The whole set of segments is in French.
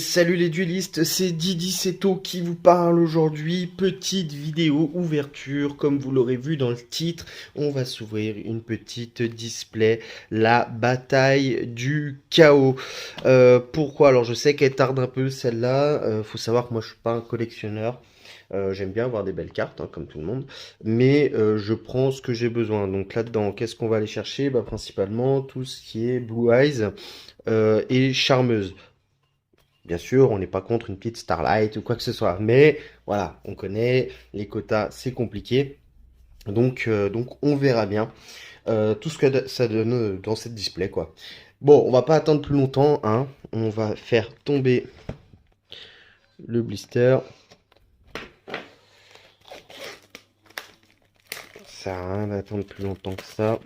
Salut les duelistes, c'est Didi Seto qui vous parle aujourd'hui. Petite vidéo ouverture, comme vous l'aurez vu dans le titre, on va s'ouvrir une petite display, la bataille du chaos. Pourquoi? Alors je sais qu'elle tarde un peu celle-là, faut savoir que moi je suis pas un collectionneur. J'aime bien avoir des belles cartes, hein, comme tout le monde, mais je prends ce que j'ai besoin. Donc là-dedans, qu'est-ce qu'on va aller chercher? Bah, principalement tout ce qui est Blue Eyes et Charmeuse. Bien sûr, on n'est pas contre une petite Starlight ou quoi que ce soit, mais voilà, on connaît les quotas, c'est compliqué. Donc on verra bien tout ce que ça donne dans cette display, quoi. Bon, on va pas attendre plus longtemps, hein. On va faire tomber le blister. Ça sert à rien d'attendre plus longtemps que ça.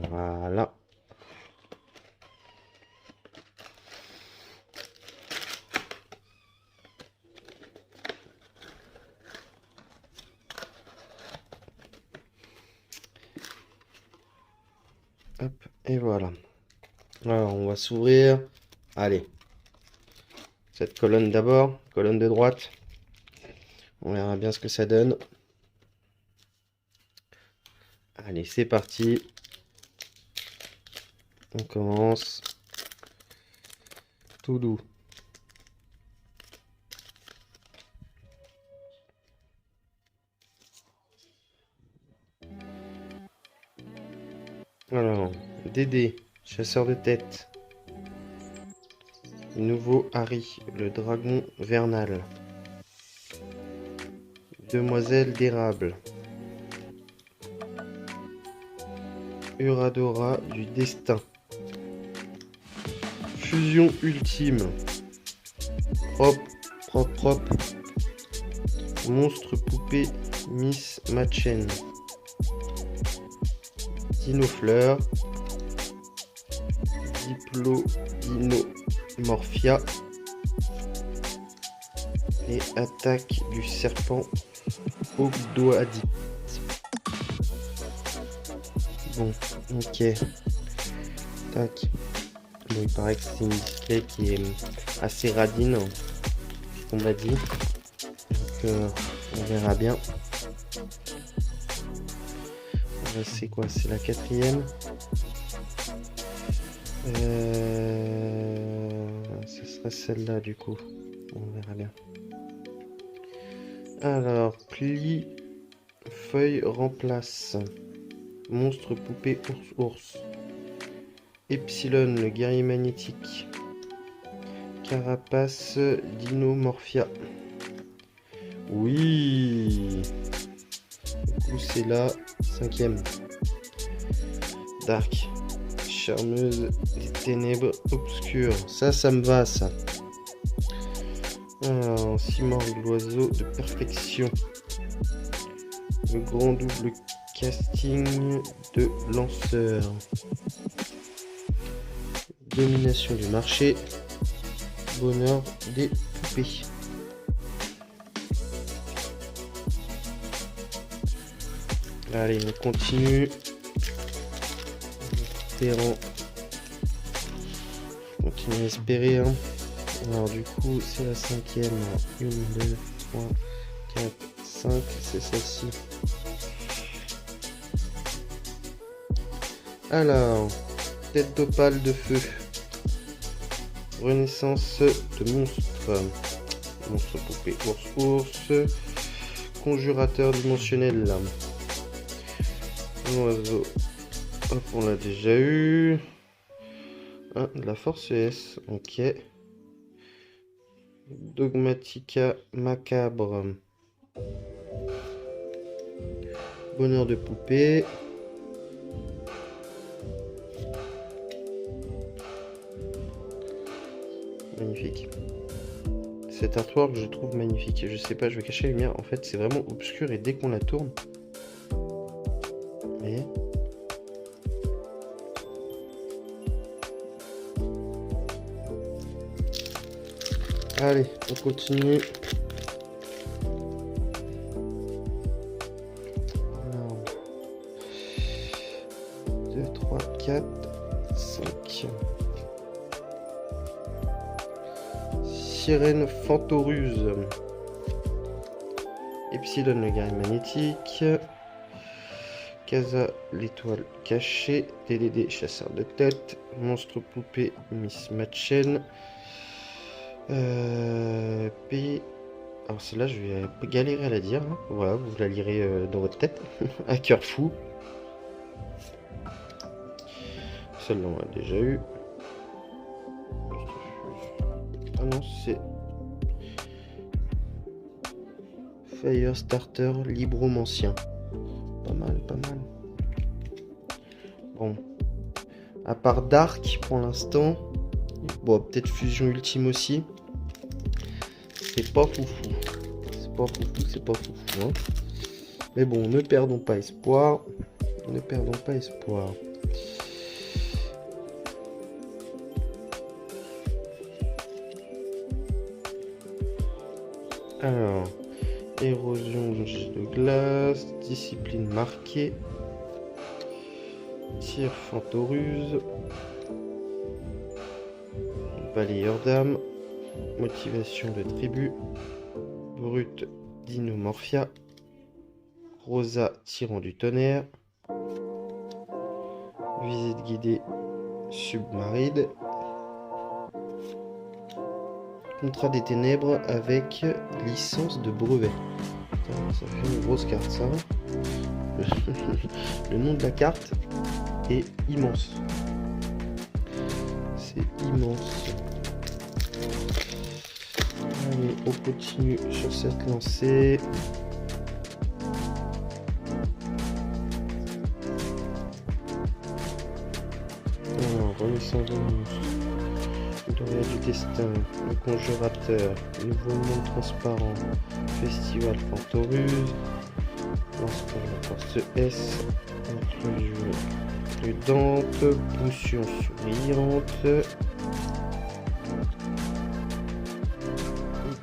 Voilà. Hop, et voilà. Alors, on va s'ouvrir. Allez, cette colonne d'abord, colonne de droite. On verra bien ce que ça donne. Allez, c'est parti. On commence tout doux. Alors, Dédé, chasseur de tête. Nouveau Harry, le dragon vernal. Demoiselle d'érable. Uradora du destin. Fusion ultime. Hop, hop, hop. Monstre poupée Miss Machen. Dinofleur. Diplodimorphia. Et attaque du serpent Ogdoadite. Bon, ok. Tac. Bon, il paraît que c'est une display qui est assez radine, ce qu'on m'a dit. Donc, on verra bien. C'est quoi? C'est la quatrième. Ce serait celle-là, du coup. On verra bien. Alors, pli, feuille, remplace. Monstre, poupée, ours. Epsilon, le guerrier magnétique. Carapace, Dinomorphia. Oui. Du coup, c'est la cinquième. Dark. Charmeuse des ténèbres obscures. Ça me va, ça. Alors, Simorgue, l'oiseau de perfection. Le grand double casting de lanceur. Domination du marché. Bonheur des poupées. Allez, on continue. Espérons. Continue à espérer. Hein. Alors du coup, c'est la cinquième. 1, 2, 3, 4, 5. C'est celle-ci. Alors, tête d'opale de feu. Renaissance de monstre. Monstre poupée ours. Conjurateur dimensionnel. Oiseau. Hop, on l'a déjà eu. Ah, de la force S. Ok. Dogmatica macabre. Bonheur de poupée. Magnifique. Cet artwork, je trouve magnifique. Je sais pas, je vais cacher la lumière. En fait, c'est vraiment obscur et dès qu'on la tourne. Vous voyez ? Allez, on continue. Alors, 2, 3, 4, 5. Sirène Fantoruse. Epsilon, le guerrier magnétique. Casa, l'étoile cachée. TDD, chasseur de tête. Monstre poupée, Miss Machen. P. Alors celle-là, je vais galérer à la dire. Hein. Voilà, vous la lirez dans votre tête. À cœur fou. Celle-là, on l'a déjà eu. Ah non, c'est Firestarter Libromancien. Pas mal, pas mal. Bon. À part Dark, pour l'instant. Bon, peut-être Fusion Ultime aussi. C'est pas foufou. C'est pas foufou, c'est pas foufou. Hein. Mais bon, ne perdons pas espoir. Ne perdons pas espoir. Alors, érosion de glace, discipline marquée, tir Fantoruse, balayeur d'âme, motivation de tribu, brut Dinomorphia, Rosa tirant du tonnerre, visite guidée submaride, contrat des ténèbres avec licence de brevet. Putain, ça fait une grosse carte ça. Le nom de la carte est immense. C'est immense. Allez, on continue sur cette lancée. Alors, renaissance de monstre. Doria du destin, le conjurateur, nouveau monde transparent, festival Fantoruse, lorsqu'on la force S, entrevue prudente, potion souriante,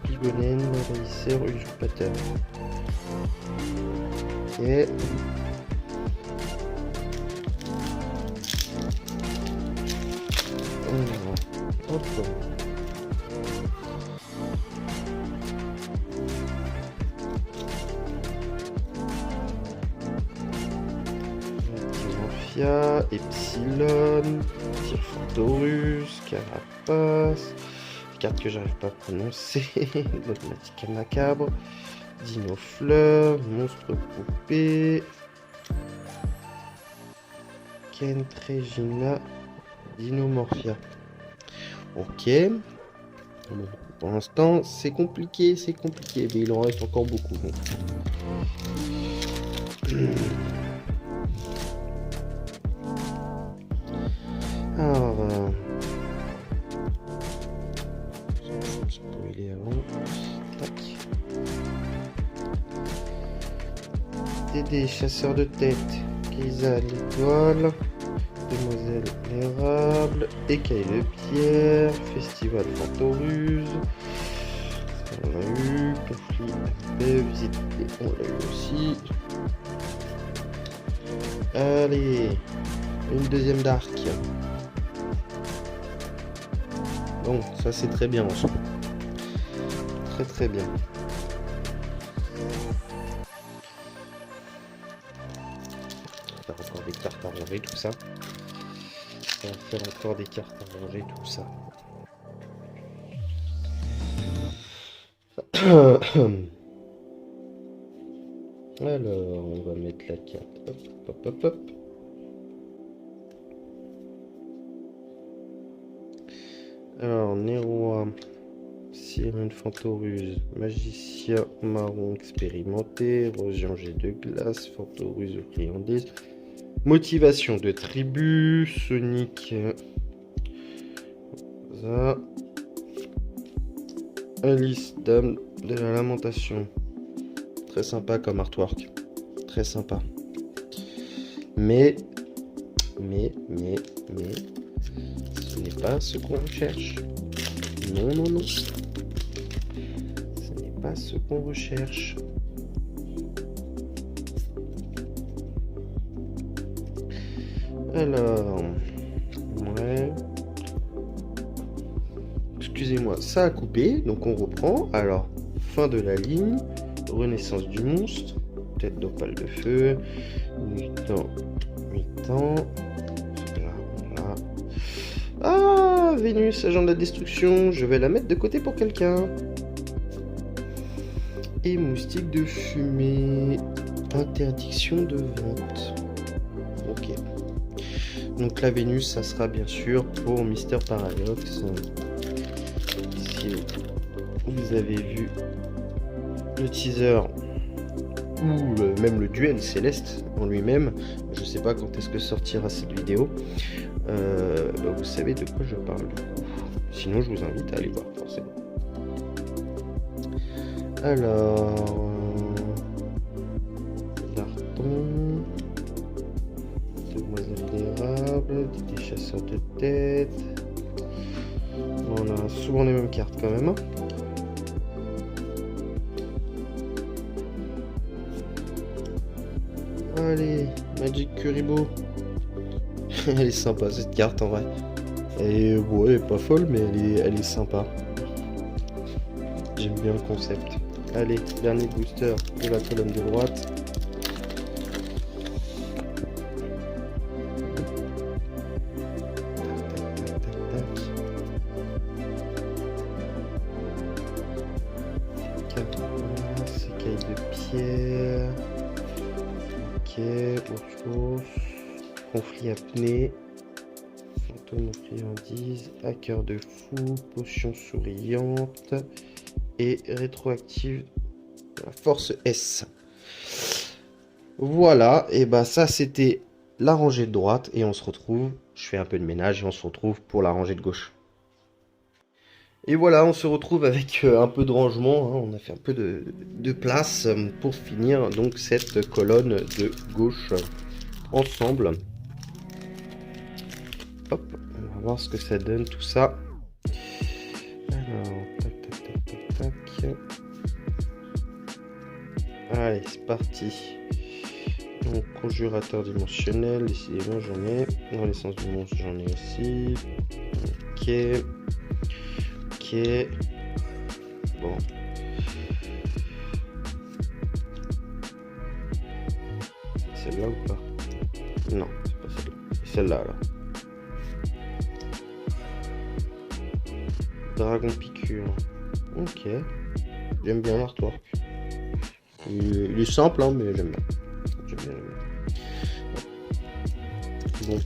épigonène, envahisseur, usurpateur. Ok. Hop. Mafia, Epsilon, Tir Fantorus, Carapace, carte que j'arrive pas à prononcer, Dogmatique macabre, Dino Fleur, Monstre poupée, Kent Regina, Dinomorphia. Ok. Bon, pour l'instant, c'est compliqué, mais il en reste encore beaucoup. Donc. Alors, spoiler avant. Tac. DD, chasseur de tête, Kisa, l'étoile. Demoiselle l'érable, écaille de pierre, festival Fantoruse, on l'a eu, conflit MP, visite, on l'a eu aussi. Allez, une deuxième d'arc. Bon, ça c'est très bien en soi. Très très bien. On va faire encore des cartes à ranger, tout ça. On va faire encore des cartes à ranger, tout ça. Alors, on va mettre la carte. Hop, hop, hop, hop. Alors, Nérois, Sirène Fantoruse, Magicien marron expérimenté, Érosion jet de glace, Fantoruse friandise. Motivation de tribu, Sonic, ça. Alice, dame de la lamentation. Très sympa comme artwork. Très sympa. Mais, ce n'est pas ce qu'on recherche. Non, non, non. Ce n'est pas ce qu'on recherche. Alors, ouais. excusez-moi, ça a coupé, donc on reprend. Alors, fin de la ligne, renaissance du monstre, tête d'opale de feu, 8 ans, 8 ans. Là. Ah, Vénus, agent de la destruction, je vais la mettre de côté pour quelqu'un. Et moustique de fumée, interdiction de vente. Ok. Donc la Vénus, ça sera bien sûr pour Mister Paradox. Si vous avez vu le teaser ou même le duel céleste en lui-même, je sais pas quand est-ce que sortira cette vidéo, vous savez de quoi je parle. Sinon, je vous invite à aller voir forcément. Alors, Darton, demoiselle d'érable, des chasseurs de tête. On a souvent les mêmes cartes quand même. Allez, Magic Kuribo. Elle est sympa cette carte en vrai. Elle est pas folle, mais elle est sympa. J'aime bien le concept. Allez, dernier booster de la colonne de droite. Écaille de pierre. Ok, ours, conflit apnée. Fantôme aux friandises. Hacker de fou. Potion souriante. Et rétroactive de la force S. Voilà, et bah ça c'était la rangée de droite et on se retrouve, je fais un peu de ménage et on se retrouve pour la rangée de gauche. Et voilà, on se retrouve avec un peu de rangement, hein. On a fait un peu de place pour finir donc cette colonne de gauche ensemble. Hop, on va voir ce que ça donne tout ça. Alors, tac. Allez, c'est parti. Donc, conjurateur dimensionnel, décidément j'en ai. Renaissance du monstre, j'en ai aussi. Ok. Bon. C'est celle-là ou pas? Non, c'est pas celle-là. C'est celle-là, là. Dragon piqûre. Ok. J'aime bien l'artwork. Il est simple, hein, mais j'aime bien. Bon.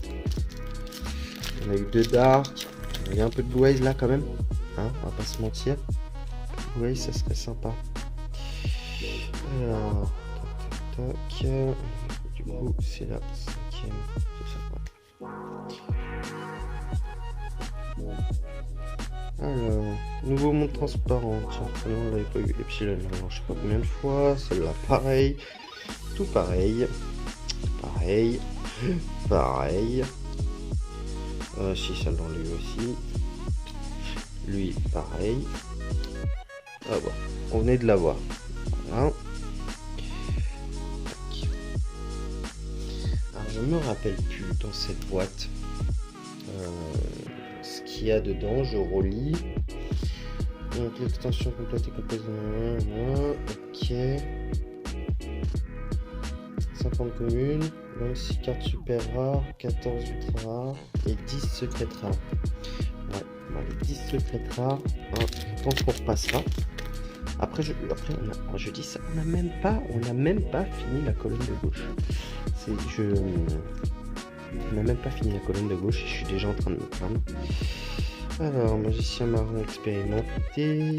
On a eu 2 dark. Il y a un peu de blue eyes là quand même. Hein, on va pas se mentir. Blue eyes, ça serait sympa. Alors, tac. Du coup, c'est la 5e. C'est ça. Alors, nouveau monde transparent. Tiens, on l'avait pas eu. Epsilon, alors, je sais pas combien de fois. Celle-là, pareil. Tout pareil. Pareil. Si, celle dans lui aussi. Lui, pareil. Ah bon, on venait de l'avoir. Voilà. Alors, je me rappelle plus dans cette boîte ce qu'il y a dedans. Je relis. Donc, l'extension complète est composée de... Ok. 50 communes, 26 cartes super rares, 14 ultra rares et 10 secrètes rares. Ouais, les 10 secrètes rares, hein, je pense qu'on repassera. Après, je dis ça, on n'a même pas fini la colonne de gauche. On n'a même pas fini la colonne de gauche et je suis déjà en train de me prendre. Alors, magicien marron expérimenté.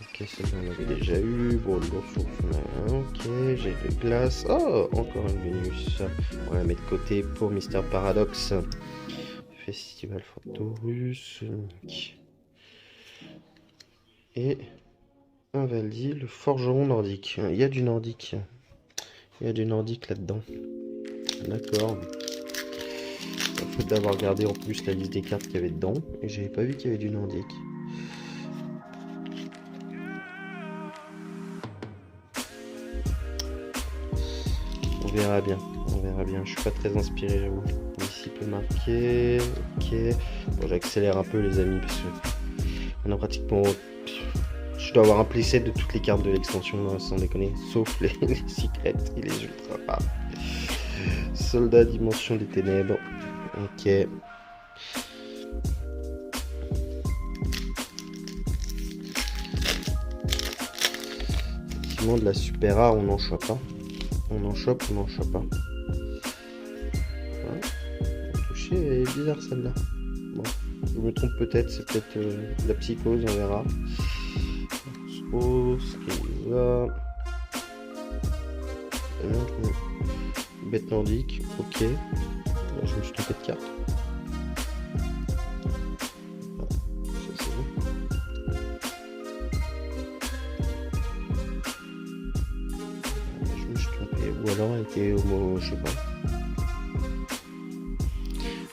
Ok, celle-là on avait déjà eu. Bon, l'ours, on a un. Ok, j'ai de glace. Oh, encore une Vénus. On va la mettre de côté pour Mister Paradox. Festival Photorus. Et un Valdi, le forgeron nordique. Il y a du nordique. Il y a du nordique là-dedans. D'accord. Faute d'avoir regardé en plus la liste des cartes qu'il y avait dedans et j'avais pas vu qu'il y avait du nordique. On verra bien, je suis pas très inspiré, j'avoue. Ici peut marquer, ok. Bon, j'accélère un peu les amis parce que On a pratiquement... Je dois avoir un playset de toutes les cartes de l'extension, hein, sans déconner. Sauf les secrets et les ultra rares. Soldat Dimension des Ténèbres. Ok. Effectivement, de la super rare, on en chope pas. On en chope pas. Ouais. Touché, elle est bizarre celle-là. Bon, je me trompe peut-être, c'est peut-être la psychose, on verra. Skiza. Bête nordique, ok. Je me suis trompé de carte. Je me suis trompé, ou alors elle était homo, je sais pas.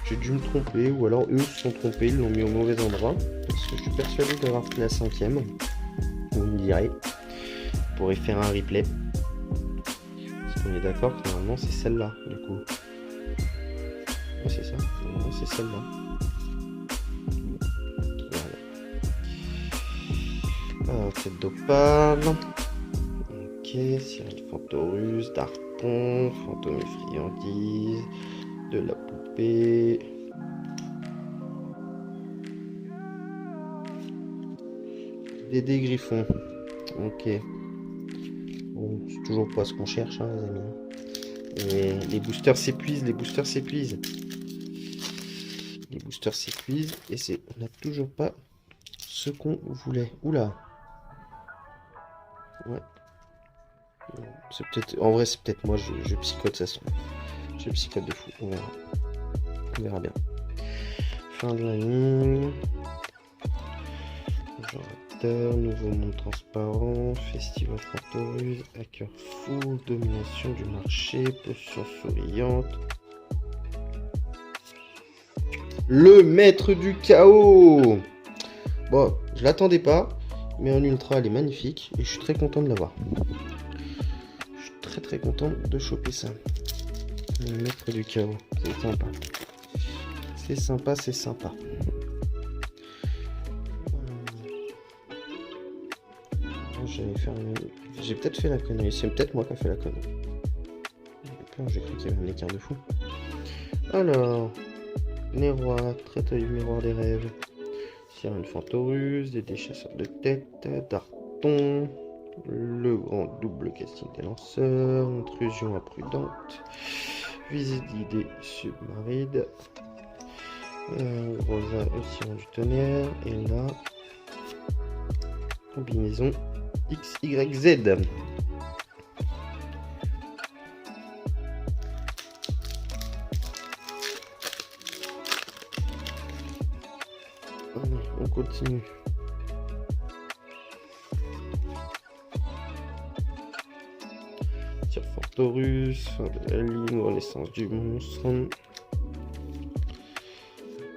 J'ai dû me tromper, ou alors eux se sont trompés, ils l'ont mis au mauvais endroit. Parce que je suis persuadé d'avoir pris la 5ème. Vous me direz. Je pourrais faire un replay. Parce qu'on est d'accord que normalement c'est celle-là, du coup. Ouais, c'est ça, normalement c'est celle-là. Voilà. Tête d'opale. Ok, Cyril Fantorus, Darton, Fantôme et Friandise, de la poupée. Dédé Griffon. Ok. Bon, c'est toujours pas ce qu'on cherche, hein, les amis. Et les boosters s'épuisent, les boosters s'épuisent. Les boosters s'épuisent et c'est, on n'a toujours pas ce qu'on voulait. Oula. Ouais. C'est peut-être, en vrai, c'est peut-être moi, je psychote ça. Je psychote de fou. On verra. On verra bien. Fin de la ligne. Nouveau monde transparent, Festival Fantorus, Hacker Fou, Domination du marché, Potion souriante. Le maître du chaos. Bon, je l'attendais pas, mais en ultra elle est magnifique et je suis très content de l'avoir. Je suis très content de choper ça. Le maître du chaos, c'est sympa. C'est sympa, c'est sympa. J'ai peut-être fait la connerie. C'est peut-être moi qui a fait la connerie. J'ai cru qu'il y avait un écart de fou. Alors, les rois, traite du miroir des rêves, Cyril Fantorus, des chasseurs de tête, Darton, le grand double casting des lanceurs, intrusion imprudente, visite d'idées submarine, Rosa Océan du tonnerre, et là, combinaison XYZ. On continue. Tir Fantorus, fin de la ligne, renaissance du monstre.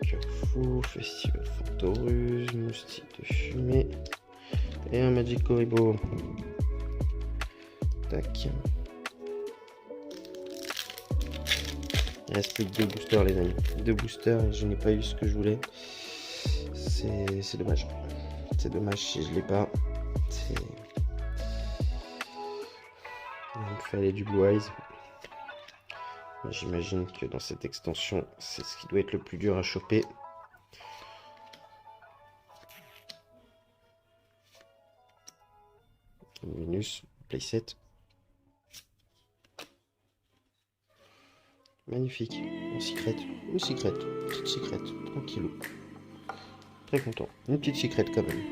Cœur fou, Festival Fantorus, moustique de fumée. Et un Magic Koribo. Tac. Il reste plus que 2 boosters, les amis. 2 boosters et je n'ai pas eu ce que je voulais. C'est dommage. C'est dommage si je l'ai pas. Il me fallait du Blue Eyes. J'imagine que dans cette extension, c'est ce qui doit être le plus dur à choper. Minus, playset. Magnifique. Une secret. Une secret. Petite secret. Tranquillou. Très content. Une petite secret quand même.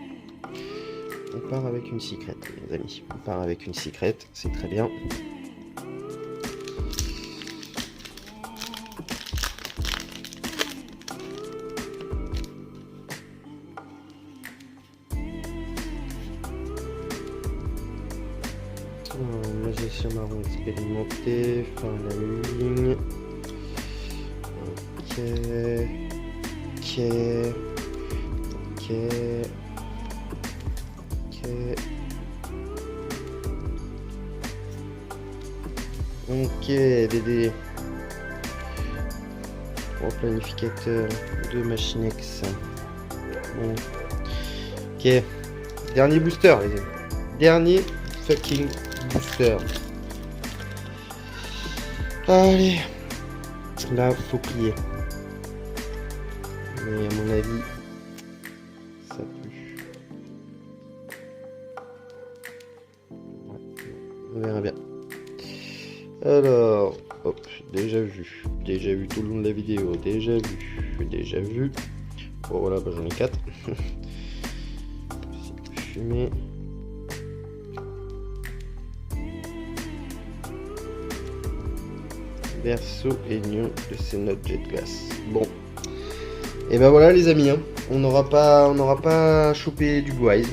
On part avec une secret, les amis. On part avec une secret. C'est très bien. Magicien marron expérimenté, fin la ligne. Ok. Ok, Dédé. 3 planificateurs, 2 Machinex. Bon. Ok. Dernier booster, les amis. Dernier fucking booster. Allez. Là, faut plier. Mais à mon avis, ça pue. Ouais, on verra bien. Alors, hop, déjà vu tout le long de la vidéo, déjà vu. Bon voilà, bah, j'en ai 4. Fumée. Verso et Nion de ces notes jet glace. Bon. Et ben voilà les amis, hein. On n'aura pas chopé du Guise.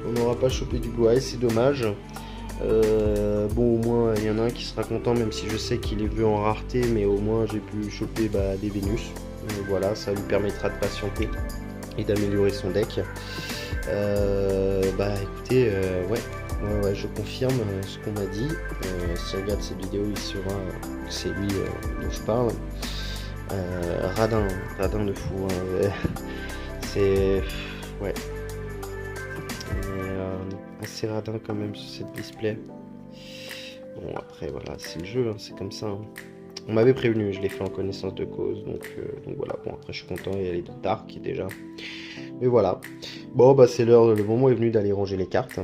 On n'aura pas chopé du Guise, c'est dommage. Bon, au moins il y en a un qui sera content, même si je sais qu'il est vu en rareté, mais au moins j'ai pu choper des Vénus. Donc voilà, ça lui permettra de patienter et d'améliorer son deck. Écoutez, ouais, je confirme ce qu'on m'a dit. Si regarde cette vidéo, il saura que c'est lui dont je parle. Radin de fou. Hein. C'est ouais. Assez radin quand même sur cette display. Bon après voilà, c'est le jeu, hein, c'est comme ça. Hein. On m'avait prévenu, je l'ai fait en connaissance de cause, donc voilà. Bon après je suis content, il y a les dark déjà. Mais voilà. Bon bah c'est l'heure, le moment est venu d'aller ranger les cartes.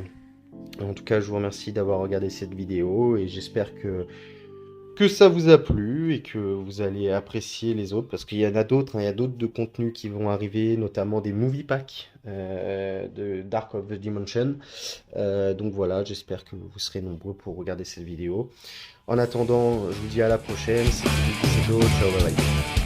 En tout cas je vous remercie d'avoir regardé cette vidéo et j'espère que ça vous a plu et que vous allez apprécier les autres parce qu'il y en a d'autres, hein, il y a d'autres de contenus qui vont arriver, notamment des movie packs de Dark of the Dimension. Donc voilà, j'espère que vous serez nombreux pour regarder cette vidéo. En attendant, je vous dis à la prochaine. C'est ciao, bye bye.